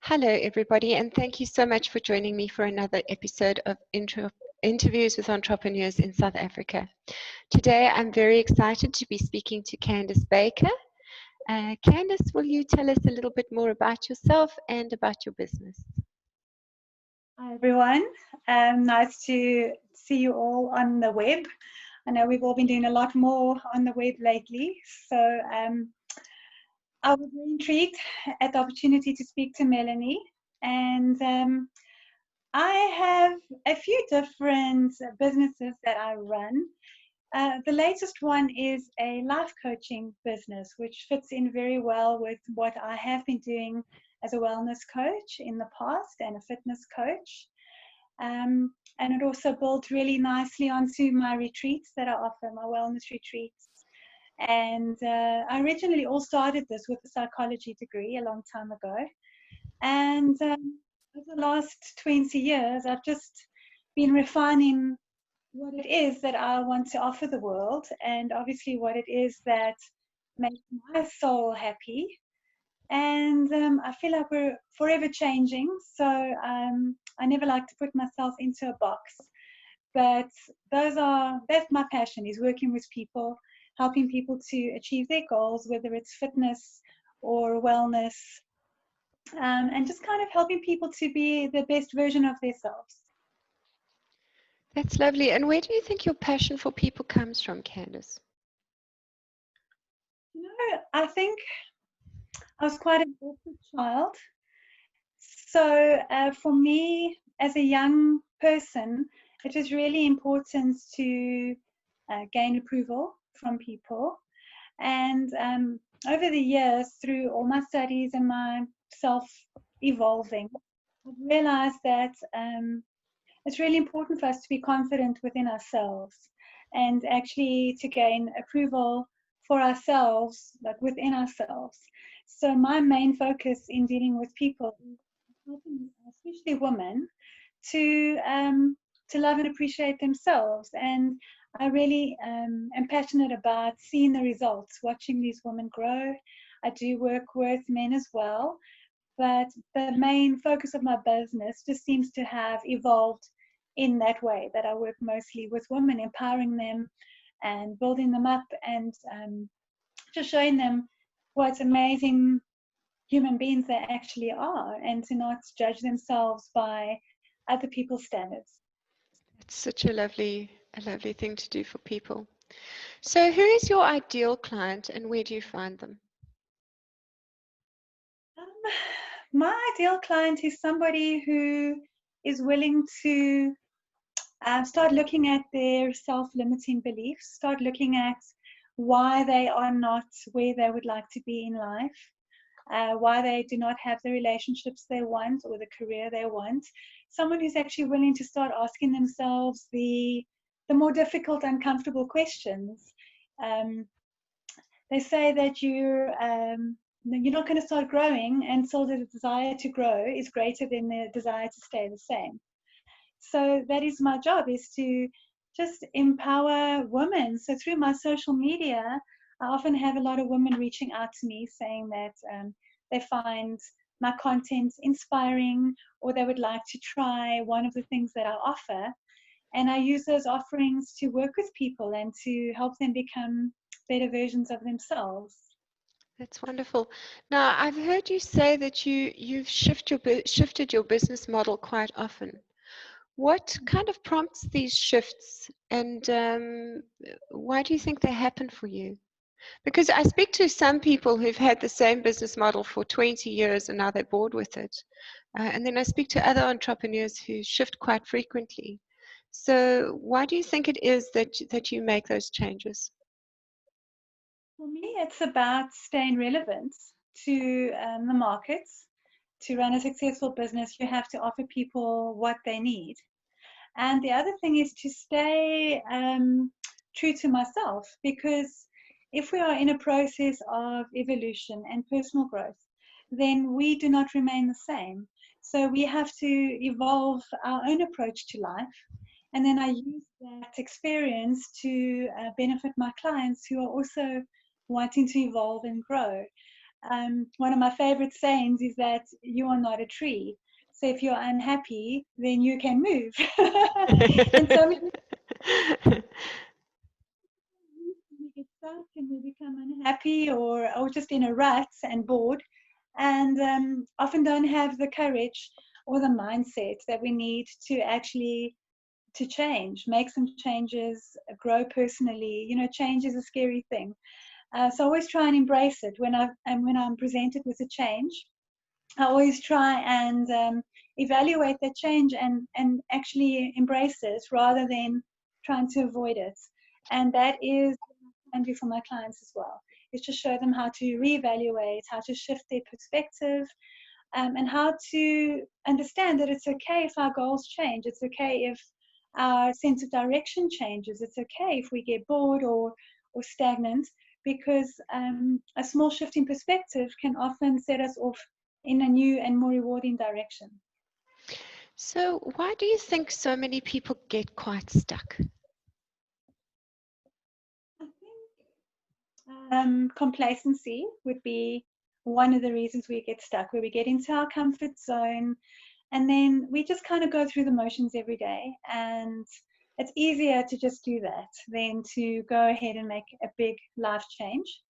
Hello, everybody, and thank you so much for joining me for another episode of Interviews with Entrepreneurs in South Africa. Today, I'm very excited to be speaking to Candice Baker. Candice, will you tell us a little bit more about yourself and about your business? Hi, everyone. Nice to see you all on the web. I know we've all been doing a lot more on the web lately, so I was very intrigued at the opportunity to speak to Melanie, and I have a few different businesses that I run. The latest one is a life coaching business, which fits in very well with what I have been doing as a wellness coach in the past and a fitness coach. And it also built really nicely onto my retreats that I offer, my wellness retreats. And I originally all started this with a psychology degree a long time ago. And over the last 20 years, I've just been refining what it is that I want to offer the world, and obviously what it is that makes my soul happy. And I feel like we're forever changing, so I never like to put myself into a box. But that's my passion, is working with people, helping people to achieve their goals, whether it's fitness or wellness, and just kind of helping people to be the best version of themselves. That's lovely. And where do you think your passion for people comes from, Candice? You know, I think I was quite an awkward child. So for me, as a young person, it was really important to gain approval from people. And over the years, through all my studies and my self-evolving, I've realized that it's really important for us to be confident within ourselves and actually to gain approval for ourselves, like within ourselves. So my main focus in dealing with people is helping, especially women, to love and appreciate themselves. And I really am passionate about seeing the results, watching these women grow. I do work with men as well, but the main focus of my business just seems to have evolved in that way, that I work mostly with women, empowering them and building them up, and just showing them what amazing human beings they actually are, and to not judge themselves by other people's standards. It's such a lovely thing to do for people. So who is your ideal client and where do you find them? My ideal client is somebody who is willing to start looking at their self-limiting beliefs, start looking at why they are not where they would like to be in life, why they do not have the relationships they want or the career they want. Someone who's actually willing to start asking themselves the more difficult, uncomfortable questions. They say that you're not going to start growing until the desire to grow is greater than the desire to stay the same. So that is my job, is to just empower women. So through my social media, I often have a lot of women reaching out to me saying that they find my content inspiring, or they would like to try one of the things that I offer. And I use those offerings to work with people and to help them become better versions of themselves. That's wonderful. Now, I've heard you say that you've shifted your business model quite often. What kind of prompts these shifts, and why do you think they happen for you? Because I speak to some people who've had the same business model for 20 years and now they're bored with it. And then I speak to other entrepreneurs who shift quite frequently. So why do you think it is that you make those changes? For me, it's about staying relevant to the markets. To run a successful business, you have to offer people what they need. And the other thing is to stay true to myself, because if we are in a process of evolution and personal growth, then we do not remain the same. So we have to evolve our own approach to life. And then I use that experience to benefit my clients who are also wanting to evolve and grow. one of my favorite sayings is that you are not a tree. So if you're unhappy, then you can move. And so we get stuck and we become unhappy or just in a rut and bored, and often don't have the courage or the mindset that we need to actually to change, make some changes, grow personally. You know, change is a scary thing. So I always try and embrace it when I'm presented with a change. I always try and evaluate that change and actually embrace it rather than trying to avoid it. And that is what I do for my clients as well. Is to show them how to reevaluate, how to shift their perspective, and how to understand that it's okay if our goals change. It's okay if our sense of direction changes. It's okay if we get bored or stagnant, because a small shift in perspective can often set us off in a new and more rewarding direction. So why do you think so many people get quite stuck? I think complacency would be one of the reasons we get stuck, where we get into our comfort zone and then we just kind of go through the motions every day. And it's easier to just do that than to go ahead and make a big life change.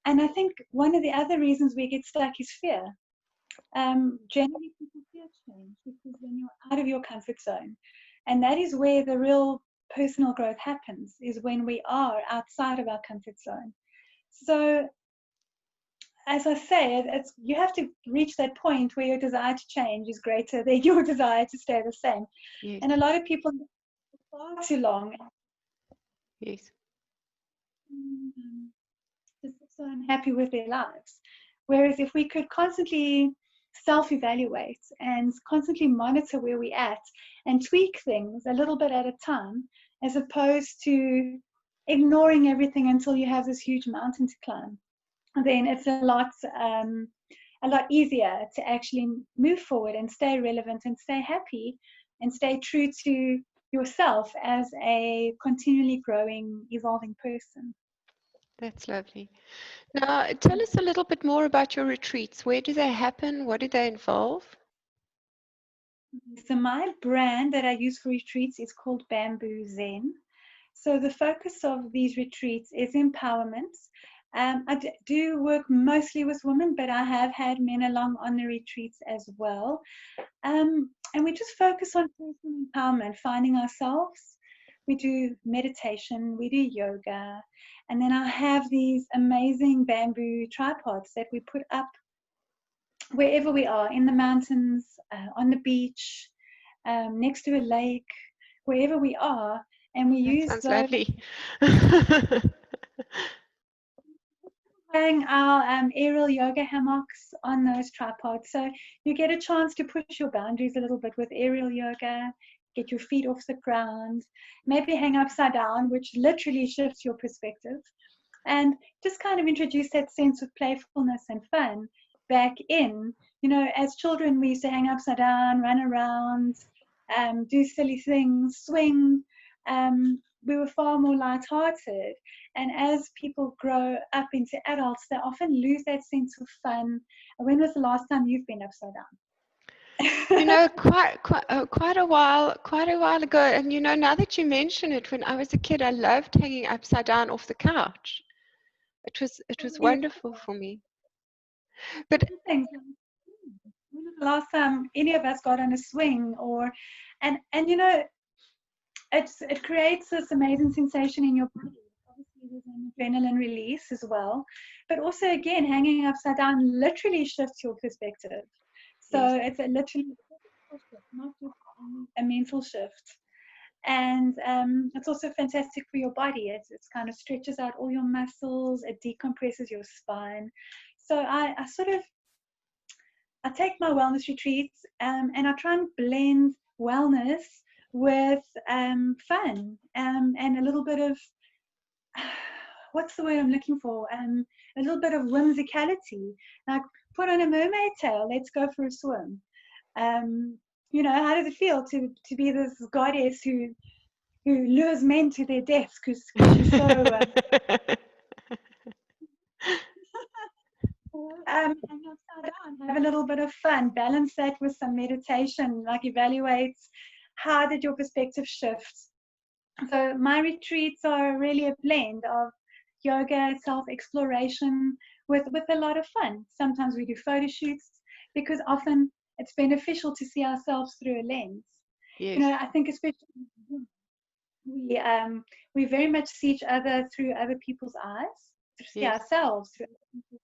And I think one of the other reasons we get stuck is fear. Generally, people fear change because when you're out of your comfort zone, and that is where the real personal growth happens, is when we are outside of our comfort zone. So, as I say, you have to reach that point where your desire to change is greater than your desire to stay the same. Yes. And a lot of people far too long. Yes. Just so unhappy with their lives. Whereas if we could constantly self-evaluate and constantly monitor where we're at and tweak things a little bit at a time, as opposed to ignoring everything until you have this huge mountain to climb, then it's a lot easier to actually move forward and stay relevant and stay happy and stay true to yourself as a continually growing, evolving person. That's lovely. Now, tell us a little bit more about your retreats. Where do they happen? What do they involve? So my brand that I use for retreats is called Bamboo Zen. So the focus of these retreats is empowerment. I do work mostly with women, but I have had men along on the retreats as well. And we just focus on personal empowerment, finding ourselves. We do meditation, we do yoga, and then I have these amazing bamboo tripods that we put up wherever we are, in the mountains, on the beach, next to a lake, wherever we are, and we use sounds those. Lovely. Hang our aerial yoga hammocks on those tripods, so you get a chance to push your boundaries a little bit with aerial yoga, get your feet off the ground, maybe hang upside down, which literally shifts your perspective, and just kind of introduce that sense of playfulness and fun back in. You know, as children, we used to hang upside down, run around, do silly things, swing. We were far more lighthearted. And as people grow up into adults, they often lose that sense of fun. When was the last time you've been upside down? You know, quite a while ago. And you know, now that you mention it, when I was a kid, I loved hanging upside down off the couch. It was wonderful for me. But when was the last time any of us got on a swing? And you know, it creates this amazing sensation in your body. Obviously, there's an adrenaline release as well, but also, again, hanging upside down literally shifts your perspective. So yes, it's a literally shift, not just a mental shift. And it's also fantastic for your body. It kind of stretches out all your muscles. It decompresses your spine. So I take my wellness retreats and I try and blend wellness with fun and a little bit of, what's the word I'm looking for? A little bit of whimsicality. Like, put on a mermaid tail, let's go for a swim. You know, how does it feel to be this goddess who lures men to their deaths because she's so and upside down, have a little bit of fun, balance that with some meditation, like evaluate how did your perspective shift. So my retreats are really a blend of yoga, self-exploration with a lot of fun. Sometimes we do photo shoots because often it's beneficial to see ourselves through a lens. Yes. You know, I think especially we very much see each other through other people's eyes, to see ourselves through other people's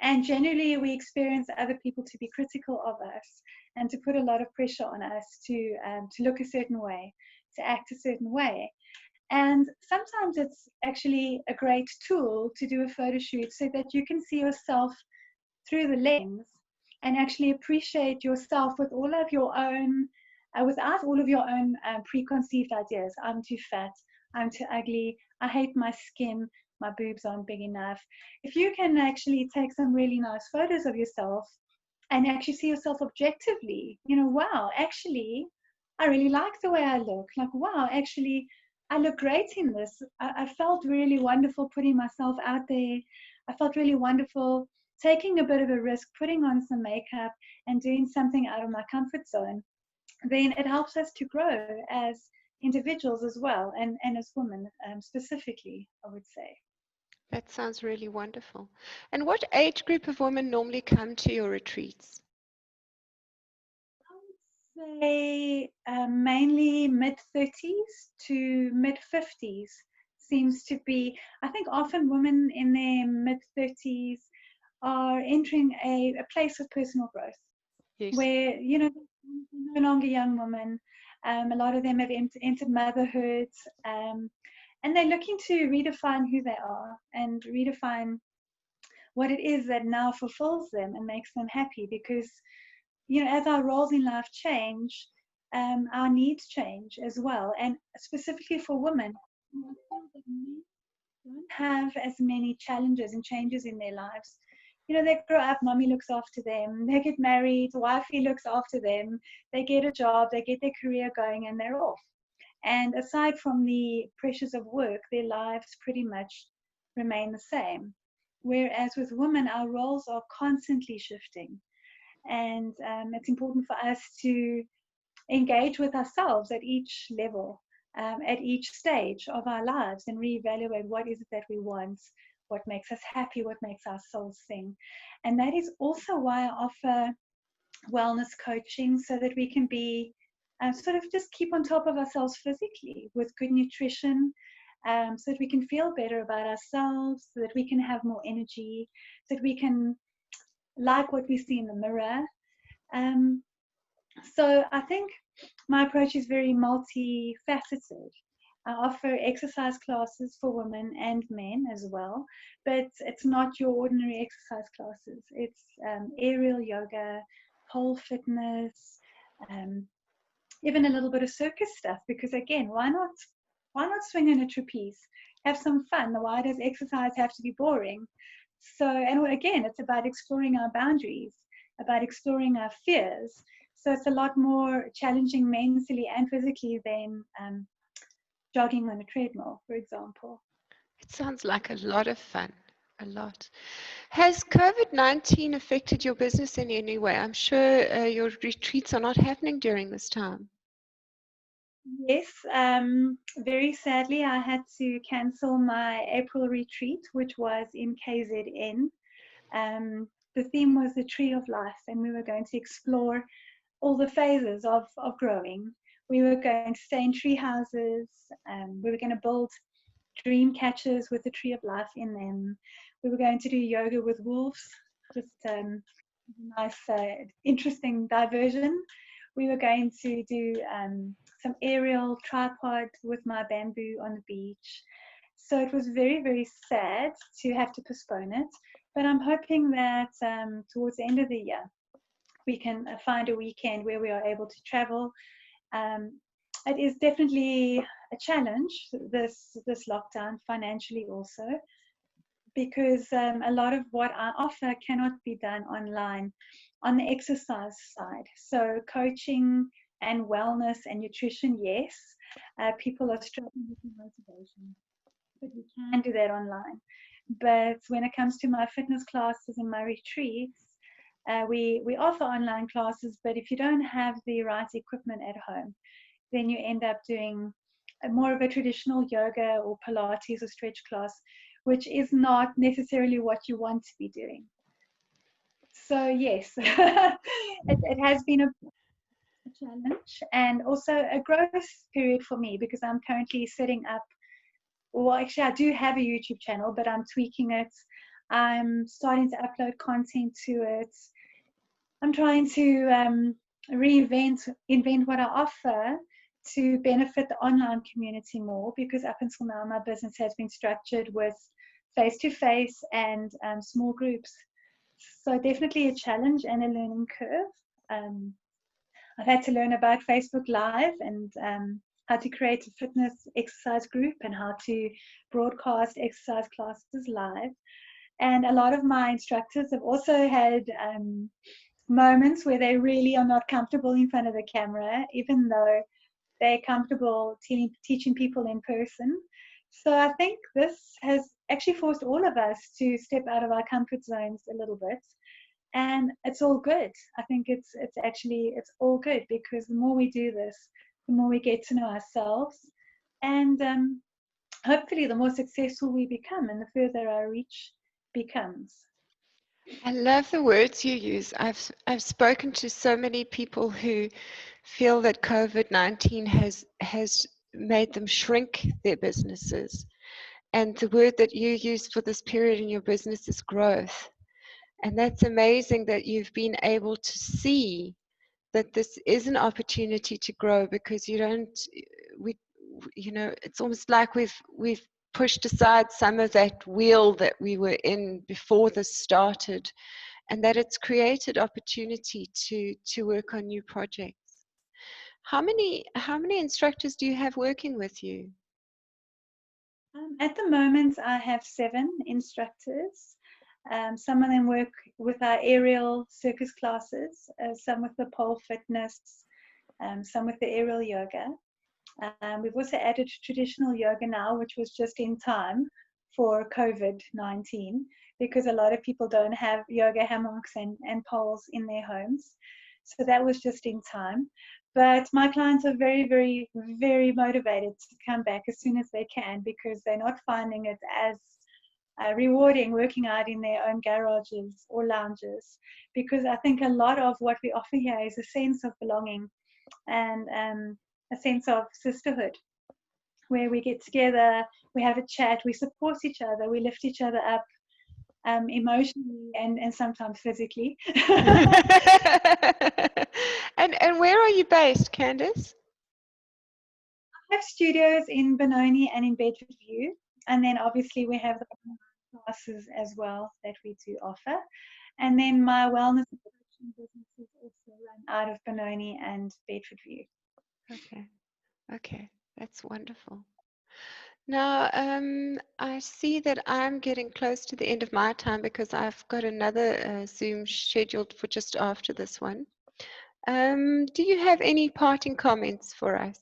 and generally we experience other people to be critical of us and to put a lot of pressure on us to look a certain way, to act a certain way. And sometimes it's actually a great tool to do a photo shoot so that you can see yourself through the lens and actually appreciate yourself with all of your own, without all of your own preconceived ideas. I'm too fat, I'm too ugly, I hate my skin, my boobs aren't big enough. If you can actually take some really nice photos of yourself and actually see yourself objectively, you know, wow, actually, I really like the way I look. Like, wow, actually, I look great in this. I felt really wonderful putting myself out there. I felt really wonderful taking a bit of a risk, putting on some makeup and doing something out of my comfort zone. Then it helps us to grow as individuals as well, and as women specifically, I would say. That sounds really wonderful. And what age group of women normally come to your retreats? I would say mainly mid-30s to mid-50s seems to be, I think often women in their mid-30s are entering a place of personal growth. Yes. Where, you know, no longer young women. A lot of them have entered motherhood, and they're looking to redefine who they are and redefine what it is that now fulfills them and makes them happy. Because, you know, as our roles in life change, our needs change as well. And specifically for women, don't have as many challenges and changes in their lives. You know, they grow up, mommy looks after them, they get married, wifey looks after them, they get a job, they get their career going, and they're off. And aside from the pressures of work, their lives pretty much remain the same. Whereas with women, our roles are constantly shifting. And it's important for us to engage with ourselves at each level, at each stage of our lives, and reevaluate what is it that we want, what makes us happy, what makes our souls sing. And that is also why I offer wellness coaching, so that we can be sort of just keep on top of ourselves physically with good nutrition, so that we can feel better about ourselves, so that we can have more energy, so that we can like what we see in the mirror. So I think my approach is very multifaceted. I offer exercise classes for women and men as well, but it's not your ordinary exercise classes. It's aerial yoga, pole fitness, even a little bit of circus stuff. Because again, why not swing in a trapeze? Have some fun. Why does exercise have to be boring? So, and again, it's about exploring our boundaries, about exploring our fears. So it's a lot more challenging mentally and physically than jogging on a treadmill, for example. It sounds like a lot of fun. A lot. Has COVID-19 affected your business in any way? I'm sure your retreats are not happening during this time. Yes, very sadly, I had to cancel my April retreat, which was in KZN. The theme was the tree of life, and we were going to explore all the phases of growing. We were going to stay in tree houses. We were going to build dream catchers with the tree of life in them. We were going to do yoga with wolves, just nice, interesting diversion. We were going to do some aerial tripod with my bamboo on the beach. So it was very, very sad to have to postpone it. But I'm hoping that towards the end of the year, we can find a weekend where we are able to travel. It is definitely a challenge, this lockdown, financially also, because a lot of what I offer cannot be done online on the exercise side. So coaching and wellness and nutrition, yes, people are struggling with motivation, but we can do that online. But when it comes to my fitness classes and my retreats, we offer online classes, but if you don't have the right equipment at home, then you end up doing more of a traditional yoga or Pilates or stretch class, which is not necessarily what you want to be doing. So yes, it has been a challenge and also a growth period for me, because I'm currently setting up, well, actually I do have a YouTube channel, but I'm tweaking it. I'm starting to upload content to it. I'm trying to invent what I offer to benefit the online community more, because up until now my business has been structured with face-to-face and small groups. So definitely a challenge and a learning curve. I've had to learn about Facebook Live and how to create a fitness exercise group and how to broadcast exercise classes live. And a lot of my instructors have also had moments where they really are not comfortable in front of the camera, even though they're comfortable teaching people in person. So I think this has actually forced all of us to step out of our comfort zones a little bit. And it's all good. I think it's all good, because the more we do this, the more we get to know ourselves, and hopefully the more successful we become and the further our reach becomes. I love the words you use. I've spoken to so many people who feel that COVID-19 has made them shrink their businesses. And the word that you use for this period in your business is growth. And that's amazing that you've been able to see that this is an opportunity to grow, because it's almost like we've pushed aside some of that wheel that we were in before this started, and that it's created opportunity to work on new projects. How many instructors do you have working with you? At the moment, I have 7 instructors. Some of them work with our aerial circus classes, some with the pole fitness, some with the aerial yoga. We've also added traditional yoga now, which was just in time for COVID-19, because a lot of people don't have yoga hammocks and poles in their homes. So that was just in time. But my clients are very, very, very motivated to come back as soon as they can, because they're not finding it as rewarding working out in their own garages or lounges, because I think a lot of what we offer here is a sense of belonging and a sense of sisterhood, where we get together, we have a chat, we support each other, we lift each other up emotionally and sometimes physically. And where are you based, Candice? I have studios in Benoni and in Bedfordview, and then obviously we have the classes as well that we do offer. And then my wellness and nutrition businesses also run out of Benoni and Bedfordview. Okay, that's wonderful. Now, I see that I'm getting close to the end of my time, because I've got another Zoom scheduled for just after this one. Do you have any parting comments for us?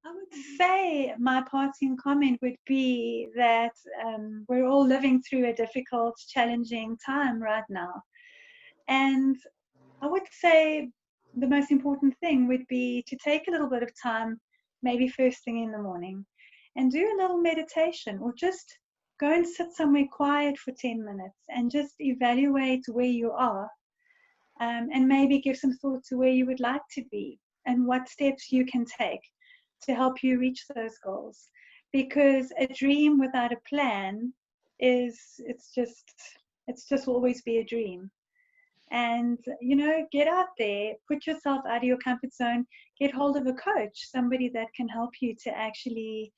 I would say my parting comment would be that we're all living through a difficult, challenging time right now. And I would say the most important thing would be to take a little bit of time, maybe first thing in the morning, and do a little meditation, or just go and sit somewhere quiet for 10 minutes and just evaluate where you are, and maybe give some thought to where you would like to be and what steps you can take to help you reach those goals. Because a dream without a plan it's just always be a dream. And get out there, put yourself out of your comfort zone, get hold of a coach, somebody that can help you to actually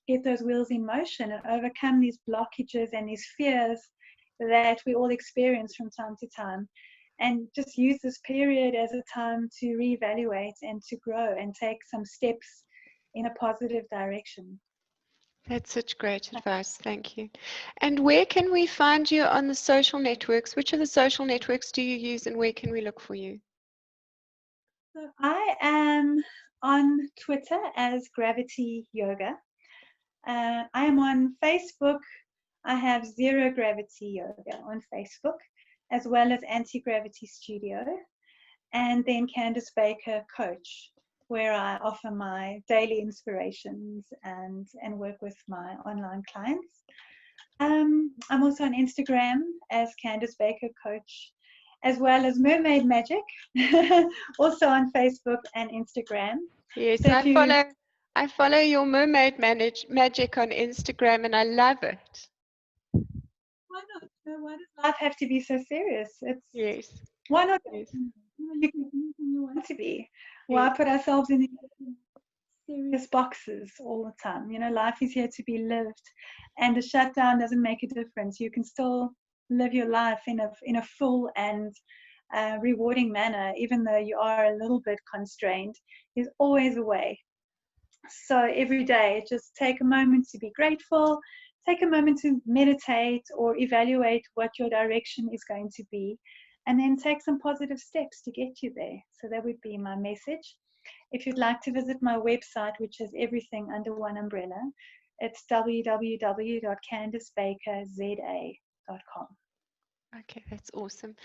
get those wheels in motion and overcome these blockages and these fears that we all experience from time to time. And just use this period as a time to reevaluate and to grow and take some steps in a positive direction. That's such great advice. Thank you. And where can we find you on the social networks? Which of the social networks do you use, and where can we look for you? So I am on Twitter as Gravity Yoga. I am on Facebook. I have Zero Gravity Yoga on Facebook, as well as Anti-Gravity Studio, and then Candice Baker Coach, where I offer my daily inspirations and work with my online clients. I'm also on Instagram as Candice Baker Coach, as well as Mermaid Magic, also on Facebook and Instagram. Yes, So if you I follow your magic on Instagram, and I love it. why not? Why does life have to be so serious? It's Yes, why not? yes, You can be who you want to be. Why yes, put ourselves in these serious boxes all the time? Life is here to be lived, and the shutdown doesn't make a difference. You can still live your life in a full and rewarding manner, even though you are a little bit constrained. There's always a way. So every day, just take a moment to be grateful, take a moment to meditate or evaluate what your direction is going to be, and then take some positive steps to get you there. So that would be my message. If you'd like to visit my website, which has everything under one umbrella, it's www.CandiceBakerZa.com. Okay, that's awesome.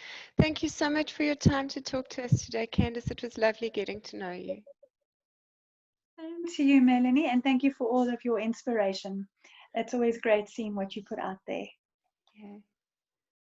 Thank you so much for your time to talk to us today, Candice. It was lovely getting to know you. Same to you, Melanie, and thank you for all of your inspiration. It's always great seeing what you put out there. Yeah.